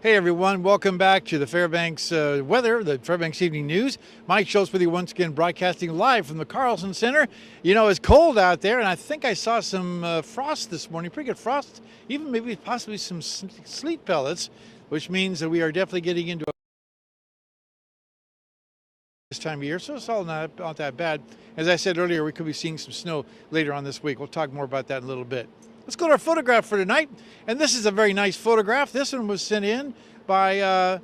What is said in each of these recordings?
Hey everyone, welcome back to the Fairbanks weather, the Fairbanks Evening News. Mike Schultz with you once again, broadcasting live from the Carlson Center. You know, it's cold out there, and I think I saw some frost this morning, pretty good frost, even maybe possibly some sleet pellets, which means that we are definitely getting into this time of year, so it's all not that bad. As I said earlier, we could be seeing some snow later on this week. We'll talk more about that in a little bit. Let's go to our photograph for tonight, and this is a very nice photograph. This one was sent in by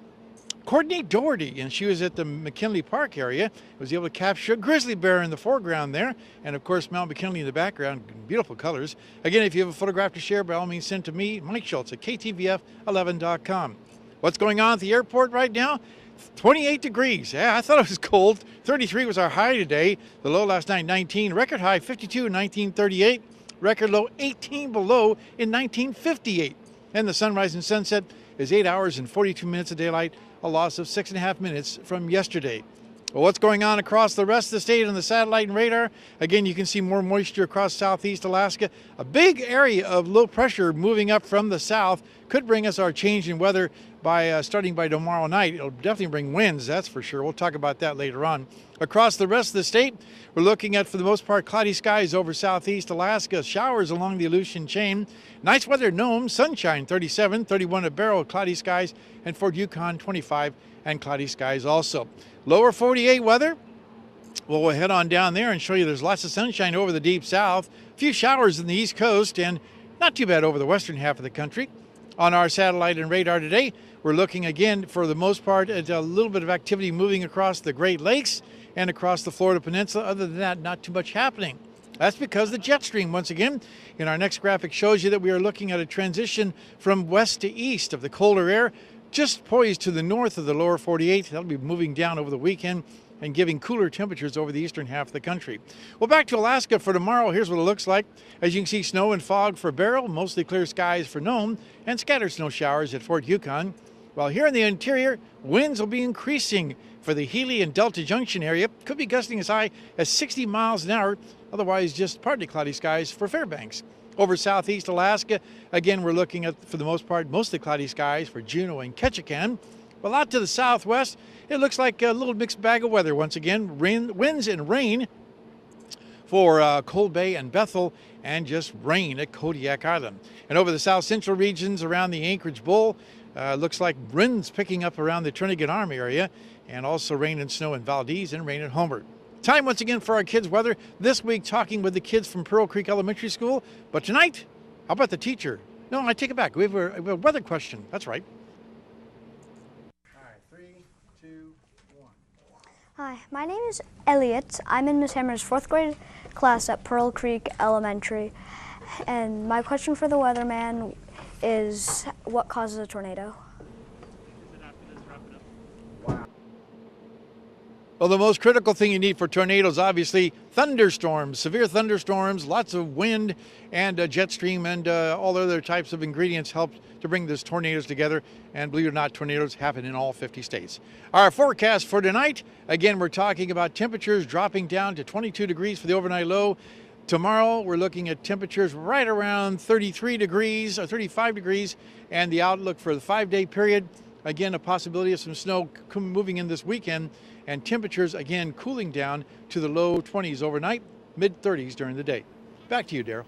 Courtney Doherty, and she was at the McKinley Park area. Was able to capture a grizzly bear in the foreground there, and of course Mount McKinley in the background. Beautiful colors. Again, if you have a photograph to share, by all means send to me, Mike Schultz at KTVF11.com. What's going on at the airport right now? 28 degrees. Yeah, I thought it was cold. 33 was our high today. The low last night, 19. Record high, 52 in 1938. Record low, 18 below in 1958. And the sunrise and sunset is 8 hours and 42 minutes of daylight, a loss of 6.5 minutes from yesterday. Well, what's going on across the rest of the state on the satellite and radar? Again, you can see more moisture across southeast Alaska. A big area of low pressure moving up from the south could bring us our change in weather by starting by tomorrow night. It'll definitely bring winds, that's for sure. We'll talk about that later on. Across the rest of the state, we're looking at, for the most part, cloudy skies over southeast Alaska, showers along the Aleutian chain. Nice weather at Nome, sunshine 37, 31 at Barrow, cloudy skies, and Fort Yukon 25 and cloudy skies also. Lower 48 weather, we'll head on down there and show you there's lots of sunshine over the deep south, a few showers in the east coast, and not too bad over the western half of the country. On our satellite and radar today, we're looking again, for the most part, at a little bit of activity moving across the Great Lakes and across the Florida Peninsula. Other than that, not too much happening. That's because the jet stream, once again, in our next graphic shows you that we are looking at a transition from west to east of the colder air, just poised to the north of the lower 48. That'll be moving down over the weekend and giving cooler temperatures over the eastern half of the country. Well, back to Alaska for tomorrow. Here's what it looks like. As you can see, snow and fog for Barrow, mostly clear skies for Nome, and scattered snow showers at Fort Yukon. While here in the interior, winds will be increasing for the Healy and Delta Junction area. Could be gusting as high as 60 miles an hour. Otherwise, just partly cloudy skies for Fairbanks. Over southeast Alaska, again, we're looking at, for the most part, mostly cloudy skies for Juneau and Ketchikan. Well, out to the southwest, it looks like a little mixed bag of weather once again. Winds and rain for Cold Bay and Bethel, and just rain at Kodiak Island. And over the south central regions around the Anchorage Bowl, looks like winds picking up around the Trinidad Arm area, and also rain and snow in Valdez and rain at Homer. Time once again for our kids' weather. This week, talking with the kids from Pearl Creek Elementary School. But tonight, how about the teacher? No, I take it back. We have a weather question. That's right. All right, 3, 2, 1. Hi, my name is Elliot. I'm in Miss Hammer's 4th grade class at Pearl Creek Elementary. And my question for the weatherman is, what causes a tornado? Well, the most critical thing you need for tornadoes, obviously, thunderstorms, severe thunderstorms, lots of wind, and jet stream, and all other types of ingredients help to bring these tornadoes together. And believe it or not, tornadoes happen in all 50 states. Our forecast for tonight, again, we're talking about temperatures dropping down to 22 degrees for the overnight low. Tomorrow, we're looking at temperatures right around 33 degrees or 35 degrees, and the outlook for the 5-day period, again, a possibility of some snow moving in this weekend, and temperatures, again, cooling down to the low 20s overnight, mid-30s during the day. Back to you, Daryl.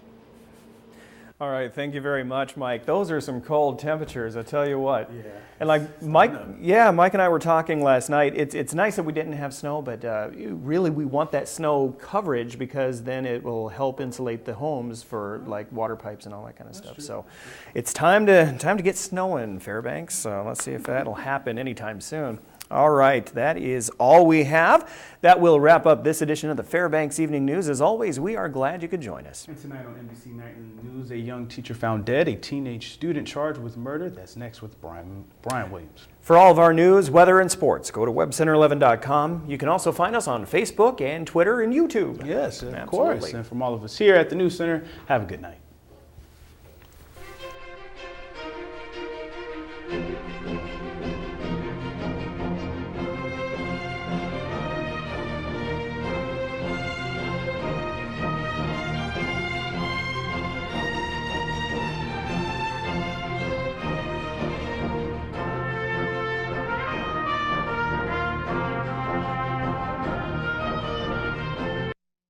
All right, thank you very much, Mike. Those are some cold temperatures, I tell you what. Yeah. And like Mike, Mike and I were talking last night. It's nice that we didn't have snow, but really we want that snow coverage, because then it will help insulate the homes for like water pipes and all that kind of stuff. True. So it's time to get snow in Fairbanks. Let's see if that'll happen anytime soon. All right, that is all we have. That will wrap up this edition of the Fairbanks Evening News. As always, we are glad you could join us. And tonight on NBC Nightly News, a young teacher found dead, a teenage student charged with murder. That's next with Brian Williams. For all of our news, weather, and sports, go to webcenter11.com. You can also find us on Facebook and Twitter and YouTube. Yes, of course. And from all of us here at the News Center, have a good night.